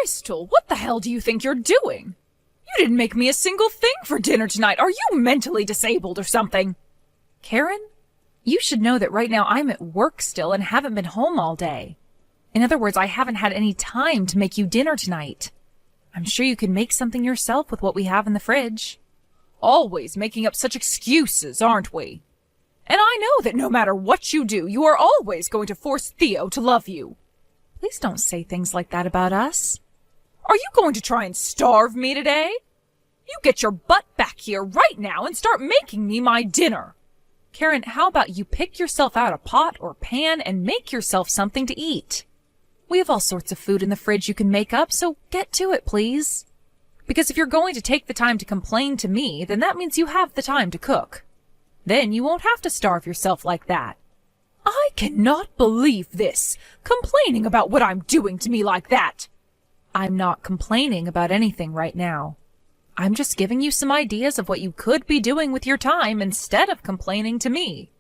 Bristol, what the hell do you think you're doing? You didn't make me a single thing for dinner tonight. Are you mentally disabled or something? Karen, you should know that right now I'm at work still and haven't been home all day. In other words, I haven't had any time to make you dinner tonight. I'm sure you can make something yourself with what we have in the fridge. Always making up such excuses, aren't we? And I know that no matter what you do, you are always going to force Theo to love you. Please don't say things like that about us. Are you going to try and starve me today? You get your butt back here right now and start making me my dinner. Karen, how about you pick yourself out a pot or pan and make yourself something to eat? We have all sorts of food in the fridge you can make up, so get to it, please. Because if you're going to take the time to complain to me, then that means you have the time to cook. Then you won't have to starve yourself like that. I cannot believe this, complaining about what I'm doing to me like that. I'm not complaining about anything right now. I'm just giving you some ideas of what you could be doing with your time instead of complaining to me.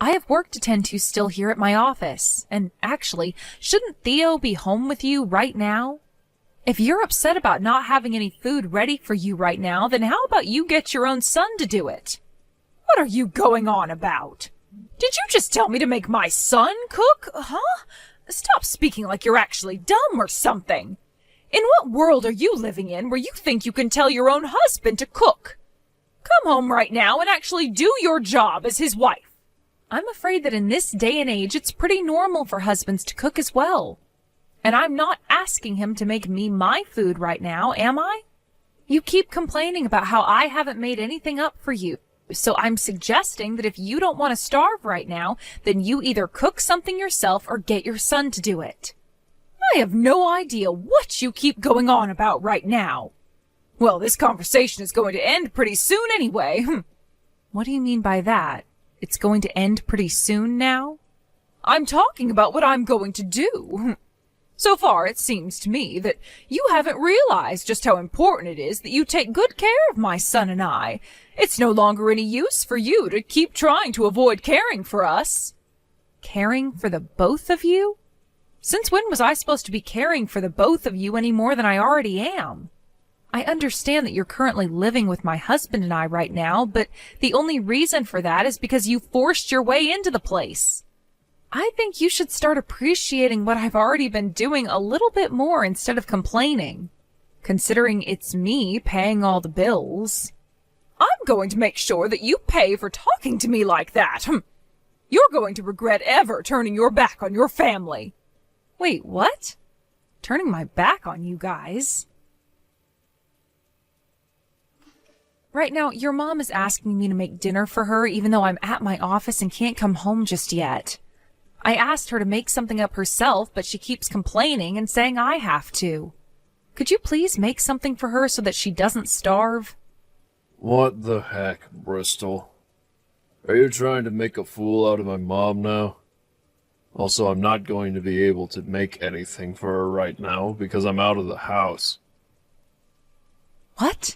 I have work to tend to still here at my office, and actually, shouldn't Theo be home with you right now? If you're upset about not having any food ready for you right now, then how about you get your own son to do it? What are you going on about? Did you just tell me to make my son cook, huh? Stop speaking like you're actually dumb or something. In what world are you living in where you think you can tell your own husband to cook? Come home right now and actually do your job as his wife. I'm afraid that in this day and age, it's pretty normal for husbands to cook as well. And I'm not asking him to make me my food right now, am I? You keep complaining about how I haven't made anything up for you. So I'm suggesting that if you don't want to starve right now, then you either cook something yourself or get your son to do it. I have no idea what you keep going on about right now. Well, this conversation is going to end pretty soon anyway. What do you mean by that? It's going to end pretty soon now? I'm talking about what I'm going to do. So far, it seems to me that you haven't realized just how important it is that you take good care of my son and I. It's no longer any use for you to keep trying to avoid caring for us. Caring for the both of you? Since when was I supposed to be caring for the both of you any more than I already am? I understand that you're currently living with my husband and I right now, but the only reason for that is because you forced your way into the place. I think you should start appreciating what I've already been doing a little bit more instead of complaining, considering it's me paying all the bills. I'm going to make sure that you pay for talking to me like that. You're going to regret ever turning your back on your family. Wait, what? Turning my back on you guys? Right now, your mom is asking me to make dinner for her even though I'm at my office and can't come home just yet. I asked her to make something up herself, but she keeps complaining and saying I have to. Could you please make something for her so that she doesn't starve? What the heck, Bristol? Are you trying to make a fool out of my mom now? Also, I'm not going to be able to make anything for her right now because I'm out of the house. What?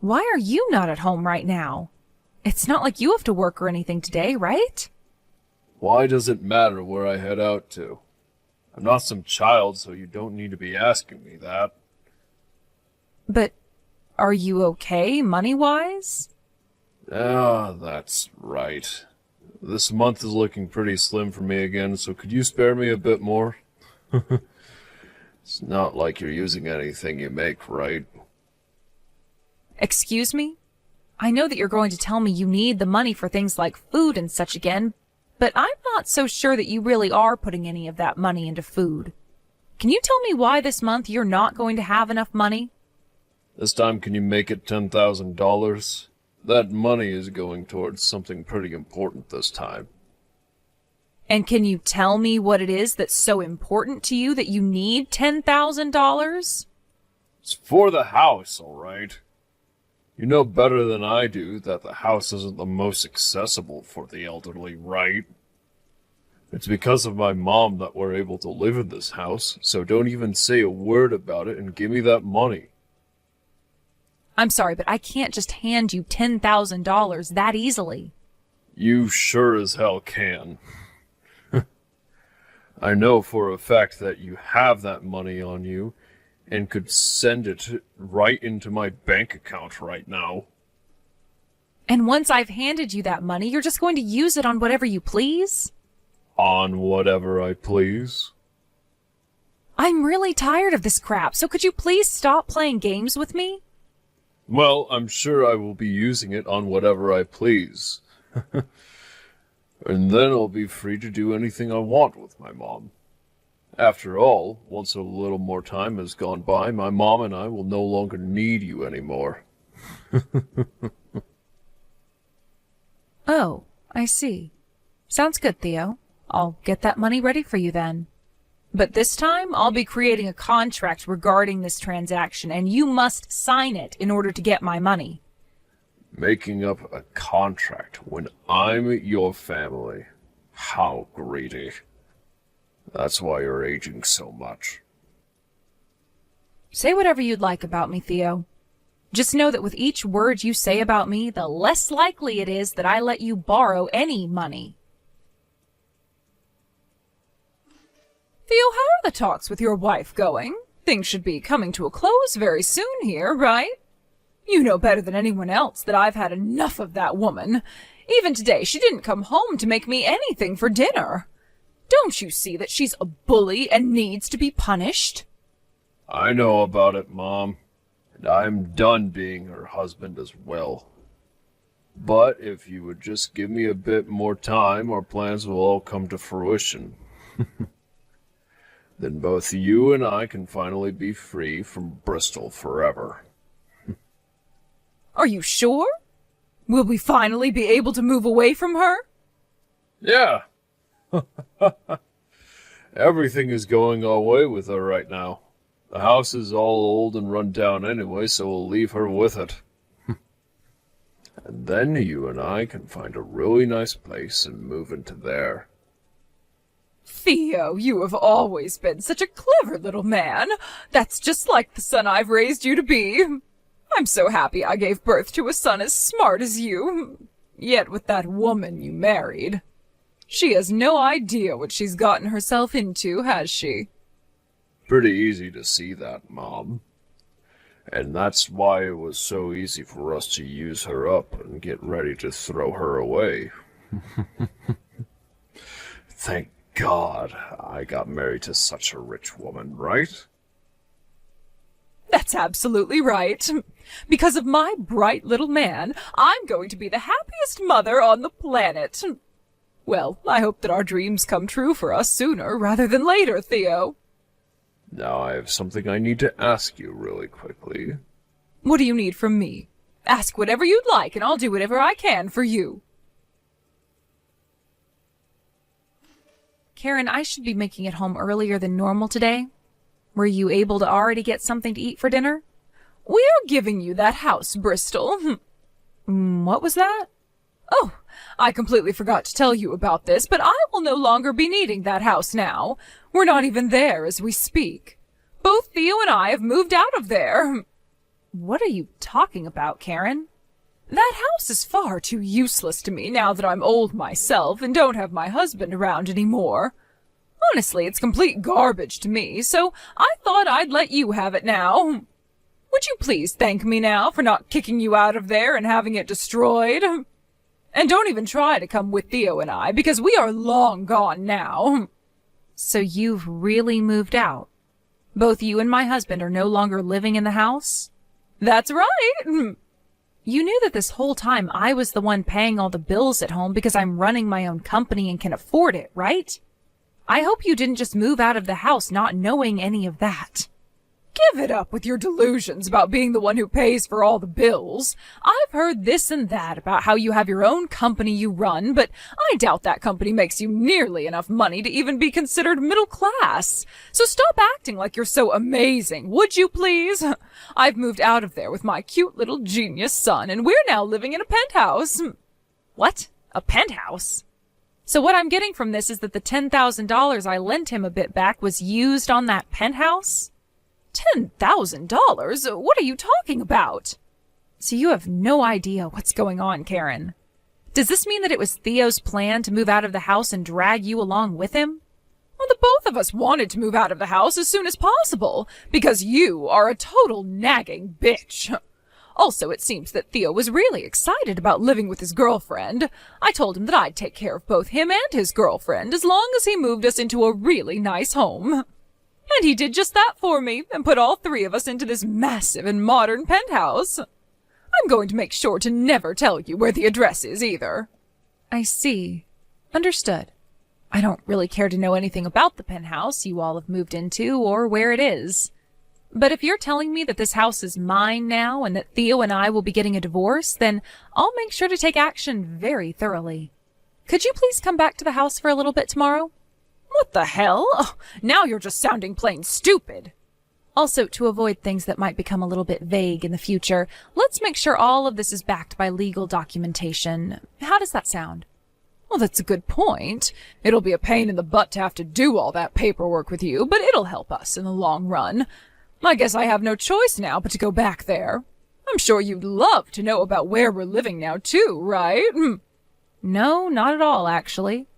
Why are you not at home right now? It's not like you have to work or anything today, right? Why does it matter where I head out to? I'm not some child, so you don't need to be asking me that. But are you okay, money-wise? Ah, that's right. This month is looking pretty slim for me again, so could you spare me a bit more? It's not like you're using anything you make, right? Excuse me? I know that you're going to tell me you need the money for things like food and such again, but I'm not so sure that you really are putting any of that money into food. Can you tell me why this month you're not going to have enough money? This time, can you make it $10,000? That money is going towards something pretty important this time. And can you tell me what it is that's so important to you that you need $10,000? It's for the house, all right? You know better than I do that the house isn't the most accessible for the elderly, right? It's because of my mom that we're able to live in this house, so don't even say a word about it and give me that money. I'm sorry, but I can't just hand you $10,000 that easily. You sure as hell can. I know for a fact that you have that money on you, and could send it right into my bank account right now. And once I've handed you that money, you're just going to use it on whatever you please? On whatever I please. I'm really tired of this crap, so could you please stop playing games with me? Well, I'm sure I will be using it on whatever I please. And then I'll be free to do anything I want with my mom. After all, once a little more time has gone by, my mom and I will no longer need you anymore. Oh, I see. Sounds good, Theo. I'll get that money ready for you then. But this time, I'll be creating a contract regarding this transaction, and you must sign it in order to get my money. Making up a contract when I'm your family. How greedy. That's why you're aging so much. Say whatever you'd like about me, Theo. Just know that with each word you say about me, the less likely it is that I let you borrow any money. Theo, how are the talks with your wife going? Things should be coming to a close very soon here, right? You know better than anyone else that I've had enough of that woman. Even today, she didn't come home to make me anything for dinner. Don't you see that she's a bully and needs to be punished? I know about it, Mom, and I'm done being her husband as well. But if you would just give me a bit more time, our plans will all come to fruition. Then both you and I can finally be free from Bristol forever. Are you sure? Will we finally be able to move away from her? Yeah. Everything is going our way with her right now. The house is all old and run down anyway, so we'll leave her with it. And then you and I can find a really nice place and move into there. Theo, you have always been such a clever little man. That's just like the son I've raised you to be. I'm so happy I gave birth to a son as smart as you. Yet with that woman you married. She has no idea what she's gotten herself into, has she? Pretty easy to see that, Mom. And that's why it was so easy for us to use her up and get ready to throw her away. Thank God I got married to such a rich woman, right? That's absolutely right. Because of my bright little man, I'm going to be the happiest mother on the planet. Well, I hope that our dreams come true for us sooner rather than later, Theo. Now I have something I need to ask you really quickly. What do you need from me? Ask whatever you'd like, and I'll do whatever I can for you. Karen, I should be making it home earlier than normal today. Were you able to already get something to eat for dinner? We're giving you that house, Bristol. What was that? Oh, I completely forgot to tell you about this, but I will no longer be needing that house now. We're not even there as we speak. Both Theo and I have moved out of there. What are you talking about, Karen? That house is far too useless to me now that I'm old myself and don't have my husband around anymore. Honestly, it's complete garbage to me, so I thought I'd let you have it now. Would you please thank me now for not kicking you out of there and having it destroyed? And don't even try to come with Theo and I, because we are long gone now. So you've really moved out? Both you and my husband are no longer living in the house? That's right. You knew that this whole time I was the one paying all the bills at home because I'm running my own company and can afford it, right? I hope you didn't just move out of the house not knowing any of that. Give it up with your delusions about being the one who pays for all the bills. I've heard this and that about how you have your own company you run, but I doubt that company makes you nearly enough money to even be considered middle class. So stop acting like you're so amazing, would you please? I've moved out of there with my cute little genius son, and we're now living in a penthouse. What? A penthouse? So what I'm getting from this is that the $10,000 I lent him a bit back was used on that penthouse? $10,000? What are you talking about? So you have no idea what's going on, Karen. Does this mean that it was Theo's plan to move out of the house and drag you along with him? Well, the both of us wanted to move out of the house as soon as possible, because you are a total nagging bitch. Also, it seems that Theo was really excited about living with his girlfriend. I told him that I'd take care of both him and his girlfriend as long as he moved us into a really nice home. And he did just that for me and put all three of us into this massive and modern penthouse. I'm going to make sure to never tell you where the address is either. I see. Understood. I don't really care to know anything about the penthouse you all have moved into or where it is. But if you're telling me that this house is mine now and that Theo and I will be getting a divorce, then I'll make sure to take action very thoroughly. Could you please come back to the house for a little bit tomorrow? What the hell? Oh, now you're just sounding plain stupid. Also, to avoid things that might become a little bit vague in the future, let's make sure all of this is backed by legal documentation. How does that sound? Well, that's a good point. It'll be a pain in the butt to have to do all that paperwork with you, but it'll help us in the long run. I guess I have no choice now but to go back there. I'm sure you'd love to know about where we're living now, too, right? No, not at all, actually.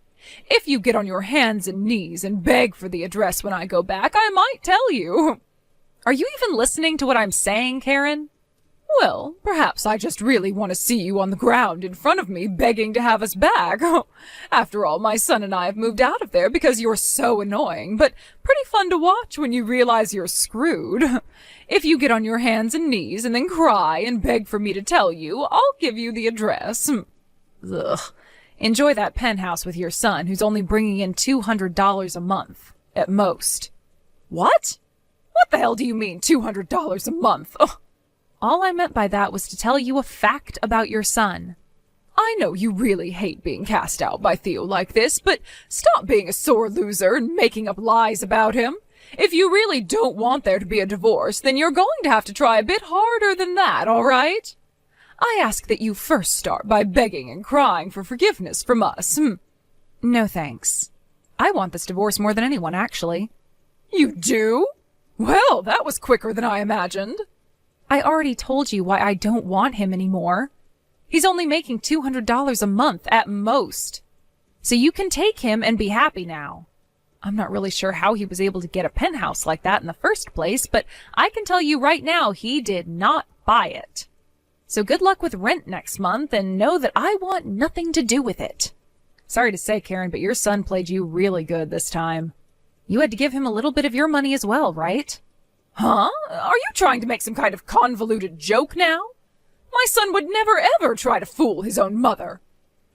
If you get on your hands and knees and beg for the address when I go back, I might tell you. Are you even listening to what I'm saying, Karen? Well, perhaps I just really want to see you on the ground in front of me begging to have us back. After all, my son and I have moved out of there because you're so annoying, but pretty fun to watch when you realize you're screwed. If you get on your hands and knees and then cry and beg for me to tell you, I'll give you the address. Ugh. Enjoy that penthouse with your son, who's only bringing in $200 a month, at most. What? What the hell do you mean, $200 a month? Ugh. All I meant by that was to tell you a fact about your son. I know you really hate being cast out by Theo like this, but stop being a sore loser and making up lies about him. If you really don't want there to be a divorce, then you're going to have to try a bit harder than that, all right? I ask that you first start by begging and crying for forgiveness from us. No thanks. I want this divorce more than anyone, actually. You do? Well, that was quicker than I imagined. I already told you why I don't want him anymore. He's only making $200 a month at most. So you can take him and be happy now. I'm not really sure how he was able to get a penthouse like that in the first place, but I can tell you right now he did not buy it. So good luck with rent next month, and know that I want nothing to do with it. Sorry to say, Karen, but your son played you really good this time. You had to give him a little bit of your money as well, right? Huh? Are you trying to make some kind of convoluted joke now? My son would never ever try to fool his own mother.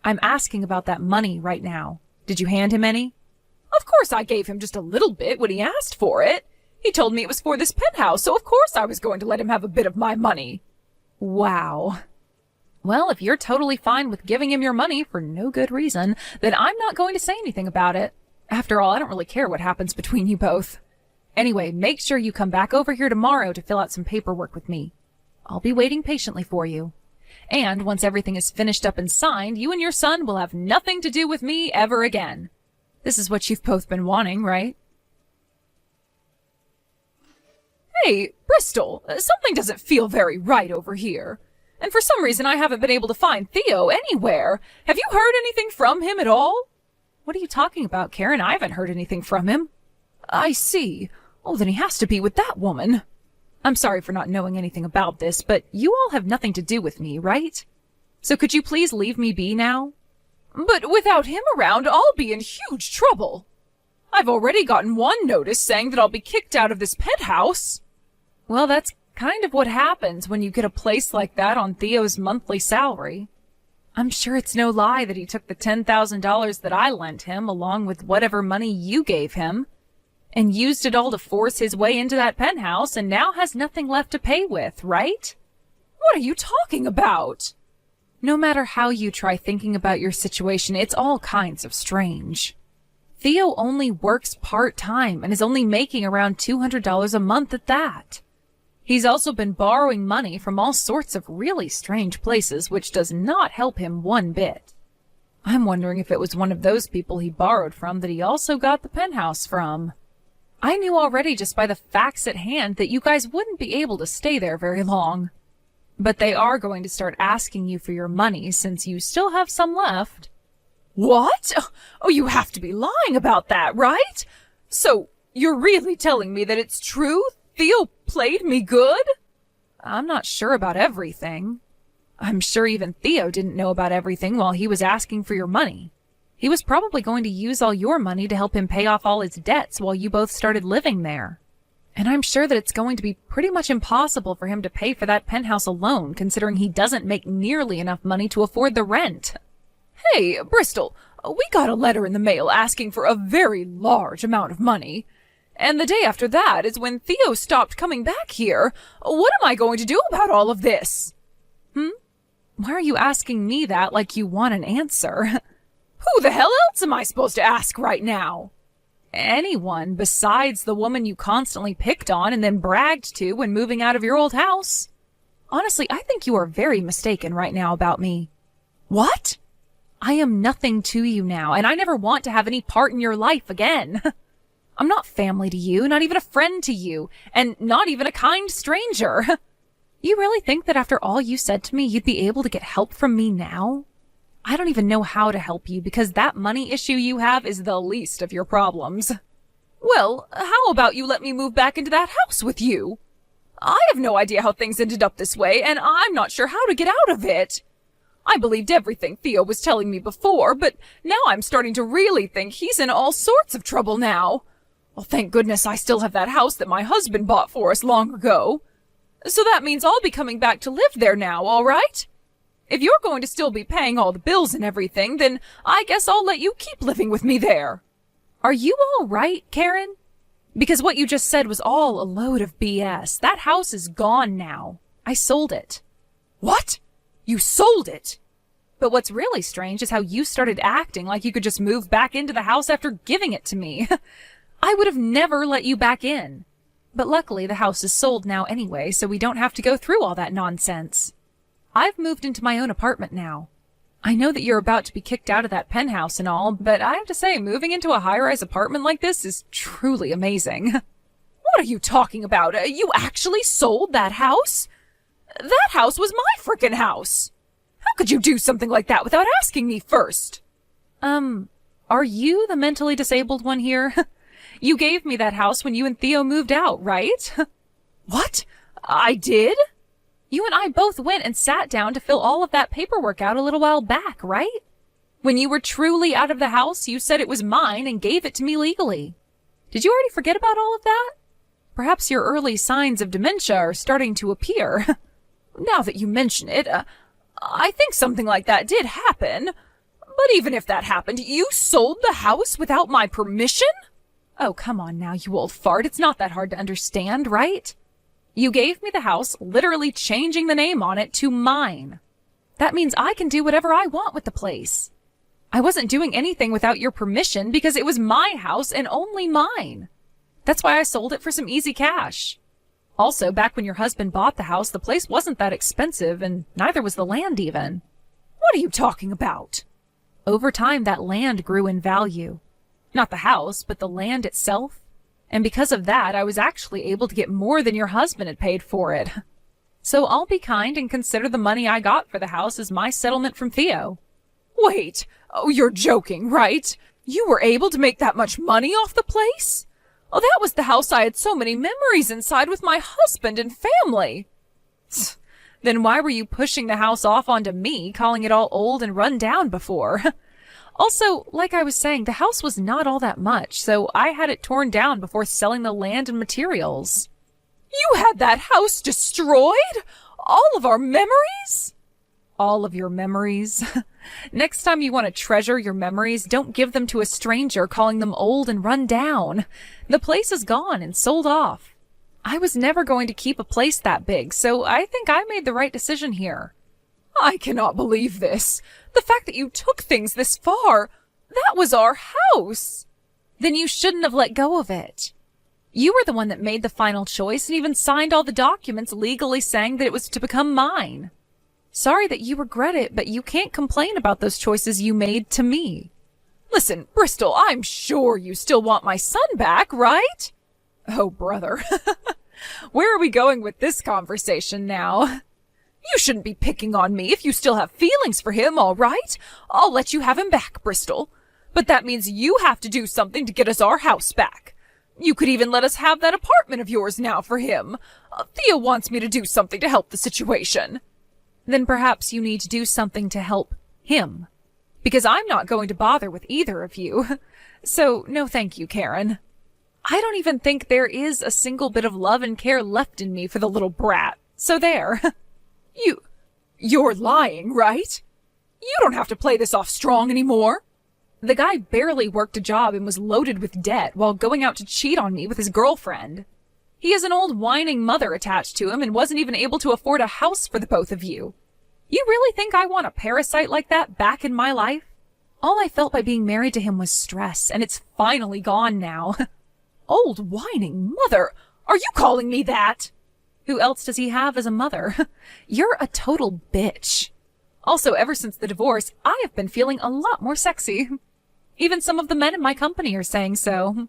I'm asking about that money right now. Did you hand him any? Of course I gave him just a little bit when he asked for it. He told me it was for this penthouse, so of course I was going to let him have a bit of my money. Wow. Well, if you're totally fine with giving him your money for no good reason, then I'm not going to say anything about it. After all, I don't really care what happens between you both. Anyway, make sure you come back over here tomorrow to fill out some paperwork with me. I'll be waiting patiently for you. And once everything is finished up and signed, you and your son will have nothing to do with me ever again. This is what you've both been wanting, right? Hey, Bristol, something doesn't feel very right over here. And for some reason I haven't been able to find Theo anywhere. Have you heard anything from him at all? What are you talking about, Karen? I haven't heard anything from him. I see. Oh, then he has to be with that woman. I'm sorry for not knowing anything about this, but you all have nothing to do with me, right? So could you please leave me be now? But without him around, I'll be in huge trouble. I've already gotten one notice saying that I'll be kicked out of this penthouse. Well, that's kind of what happens when you get a place like that on Theo's monthly salary. I'm sure it's no lie that he took the $10,000 that I lent him, along with whatever money you gave him, and used it all to force his way into that penthouse, and now has nothing left to pay with, right? What are you talking about? No matter how you try thinking about your situation, it's all kinds of strange. Theo only works part-time and is only making around $200 a month at that. He's also been borrowing money from all sorts of really strange places, which does not help him one bit. I'm wondering if it was one of those people he borrowed from that he also got the penthouse from. I knew already just by the facts at hand that you guys wouldn't be able to stay there very long. But they are going to start asking you for your money since you still have some left. What? Oh, you have to be lying about that, right? So, you're really telling me that it's true? Theo played me good? I'm not sure about everything. I'm sure even Theo didn't know about everything while he was asking for your money. He was probably going to use all your money to help him pay off all his debts while you both started living there. And I'm sure that it's going to be pretty much impossible for him to pay for that penthouse alone, considering he doesn't make nearly enough money to afford the rent. Hey, Bristol, we got a letter in the mail asking for a very large amount of money. And the day after that is when Theo stopped coming back here. What am I going to do about all of this? Why are you asking me that like you want an answer? Who the hell else am I supposed to ask right now? Anyone besides the woman you constantly picked on and then bragged to when moving out of your old house. Honestly, I think you are very mistaken right now about me. What? I am nothing to you now, and I never want to have any part in your life again. I'm not family to you, not even a friend to you, and not even a kind stranger. You really think that after all you said to me, you'd be able to get help from me now? I don't even know how to help you because that money issue you have is the least of your problems. Well, how about you let me move back into that house with you? I have no idea how things ended up this way, and I'm not sure how to get out of it. I believed everything Theo was telling me before, but now I'm starting to really think he's in all sorts of trouble now. Well, thank goodness I still have that house that my husband bought for us long ago. So that means I'll be coming back to live there now, all right? If you're going to still be paying all the bills and everything, then I guess I'll let you keep living with me there. Are you all right, Karen? Because what you just said was all a load of BS. That house is gone now. I sold it. What? You sold it? But what's really strange is how you started acting like you could just move back into the house after giving it to me. I would have never let you back in. But luckily the house is sold now anyway, so we don't have to go through all that nonsense. I've moved into my own apartment now. I know that you're about to be kicked out of that penthouse and all, but I have to say, moving into a high-rise apartment like this is truly amazing. What are you talking about? You actually sold that house? That house was my frickin' house. How could you do something like that without asking me first? Are you the mentally disabled one here? You gave me that house when you and Theo moved out, right? What? I did? You and I both went and sat down to fill all of that paperwork out a little while back, right? When you were truly out of the house, you said it was mine and gave it to me legally. Did you already forget about all of that? Perhaps your early signs of dementia are starting to appear. Now that you mention it, I think something like that did happen. But even if that happened, you sold the house without my permission? Oh, come on now, you old fart. It's not that hard to understand, right? You gave me the house, literally changing the name on it to mine. That means I can do whatever I want with the place. I wasn't doing anything without your permission because it was my house and only mine. That's why I sold it for some easy cash. Also, back when your husband bought the house, the place wasn't that expensive, and neither was the land even. What are you talking about? Over time, that land grew in value. Not the house, but the land itself. And because of that, I was actually able to get more than your husband had paid for it. So I'll be kind and consider the money I got for the house as my settlement from Theo. Wait, oh, you're joking, right? You were able to make that much money off the place? Oh, that was the house I had so many memories inside with my husband and family. Then why were you pushing the house off onto me, calling it all old and run down before? Also, like I was saying, the house was not all that much, so I had it torn down before selling the land and materials. You had that house destroyed? All of our memories? All of your memories? Next time you want to treasure your memories, don't give them to a stranger calling them old and run down. The place is gone and sold off. I was never going to keep a place that big, so I think I made the right decision here. I cannot believe this. The fact that you took things this far, that was our house. Then you shouldn't have let go of it. You were the one that made the final choice and even signed all the documents legally saying that it was to become mine. Sorry that you regret it, but you can't complain about those choices you made to me. Listen, Bristol, I'm sure you still want my son back, right? Oh, brother. Where are we going with this conversation now? You shouldn't be picking on me if you still have feelings for him, all right? I'll let you have him back, Bristol. But that means you have to do something to get us our house back. You could even let us have that apartment of yours now for him. Thea wants me to do something to help the situation. Then perhaps you need to do something to help him. Because I'm not going to bother with either of you. So, no thank you, Karen. I don't even think there is a single bit of love and care left in me for the little brat. So there. You're lying, right? You don't have to play this off strong anymore. The guy barely worked a job and was loaded with debt while going out to cheat on me with his girlfriend. He has an old whining mother attached to him and wasn't even able to afford a house for the both of you. You really think I want a parasite like that back in my life? All I felt by being married to him was stress, and it's finally gone now. Old whining mother? Are you calling me that? Who else does he have as a mother? You're a total bitch. Also, ever since the divorce, I have been feeling a lot more sexy. Even some of the men in my company are saying so.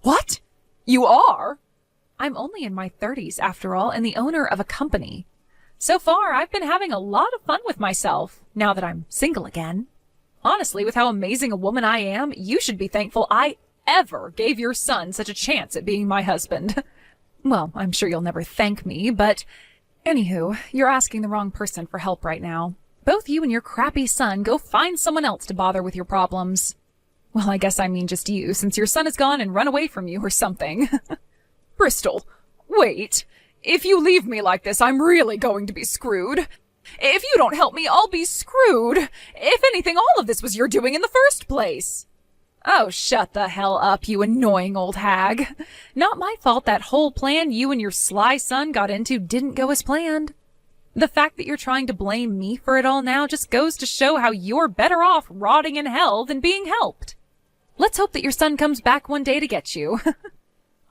What? You are? I'm only in my 30s, after all, and the owner of a company. So far, I've been having a lot of fun with myself, now that I'm single again. Honestly, with how amazing a woman I am, you should be thankful I ever gave your son such a chance at being my husband. Well, I'm sure you'll never thank me, but anywho, you're asking the wrong person for help right now. Both you and your crappy son go find someone else to bother with your problems. Well, I guess I mean just you, since your son is gone and run away from you or something. Bristol, wait. If you leave me like this, I'm really going to be screwed. If you don't help me, I'll be screwed. If anything, all of this was your doing in the first place. Oh, shut the hell up, you annoying old hag. Not my fault that whole plan you and your sly son got into didn't go as planned. The fact that you're trying to blame me for it all now just goes to show how you're better off rotting in hell than being helped. Let's hope that your son comes back one day to get you.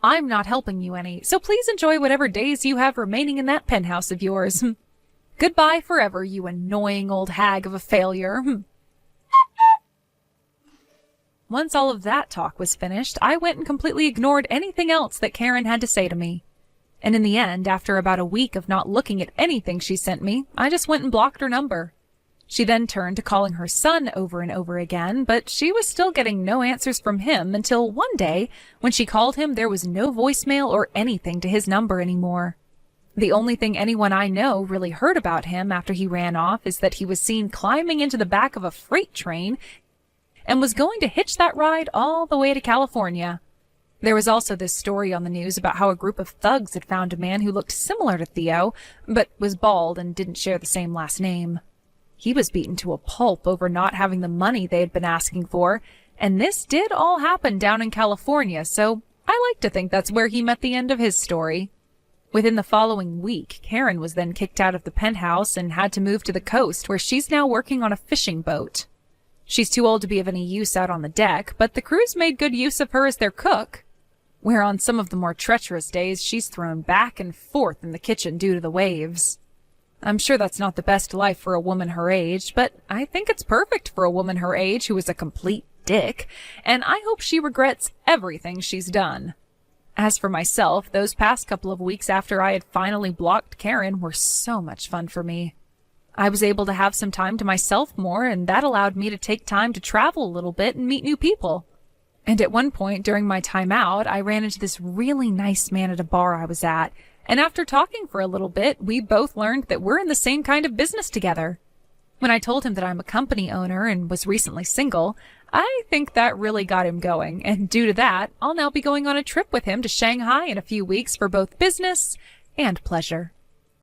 I'm not helping you any, so please enjoy whatever days you have remaining in that penthouse of yours. Goodbye forever, you annoying old hag of a failure. Once all of that talk was finished, I went and completely ignored anything else that Karen had to say to me. And in the end, after about a week of not looking at anything she sent me, I just went and blocked her number. She then turned to calling her son over and over again, but she was still getting no answers from him until one day, when she called him, there was no voicemail or anything to his number anymore. The only thing anyone I know really heard about him after he ran off is that he was seen climbing into the back of a freight train and was going to hitch that ride all the way to California. There was also this story on the news about how a group of thugs had found a man who looked similar to Theo, but was bald and didn't share the same last name. He was beaten to a pulp over not having the money they had been asking for, and this did all happen down in California, so I like to think that's where he met the end of his story. Within the following week, Karen was then kicked out of the penthouse and had to move to the coast, where she's now working on a fishing boat. She's too old to be of any use out on the deck, but the crews made good use of her as their cook, where on some of the more treacherous days she's thrown back and forth in the kitchen due to the waves. I'm sure that's not the best life for a woman her age, but I think it's perfect for a woman her age who is a complete dick, and I hope she regrets everything she's done. As for myself, those past couple of weeks after I had finally blocked Karen were so much fun for me. I was able to have some time to myself more, and that allowed me to take time to travel a little bit and meet new people. And at one point during my time out, I ran into this really nice man at a bar I was at, and after talking for a little bit, we both learned that we're in the same kind of business together. When I told him that I'm a company owner and was recently single, I think that really got him going, and due to that, I'll now be going on a trip with him to Shanghai in a few weeks for both business and pleasure.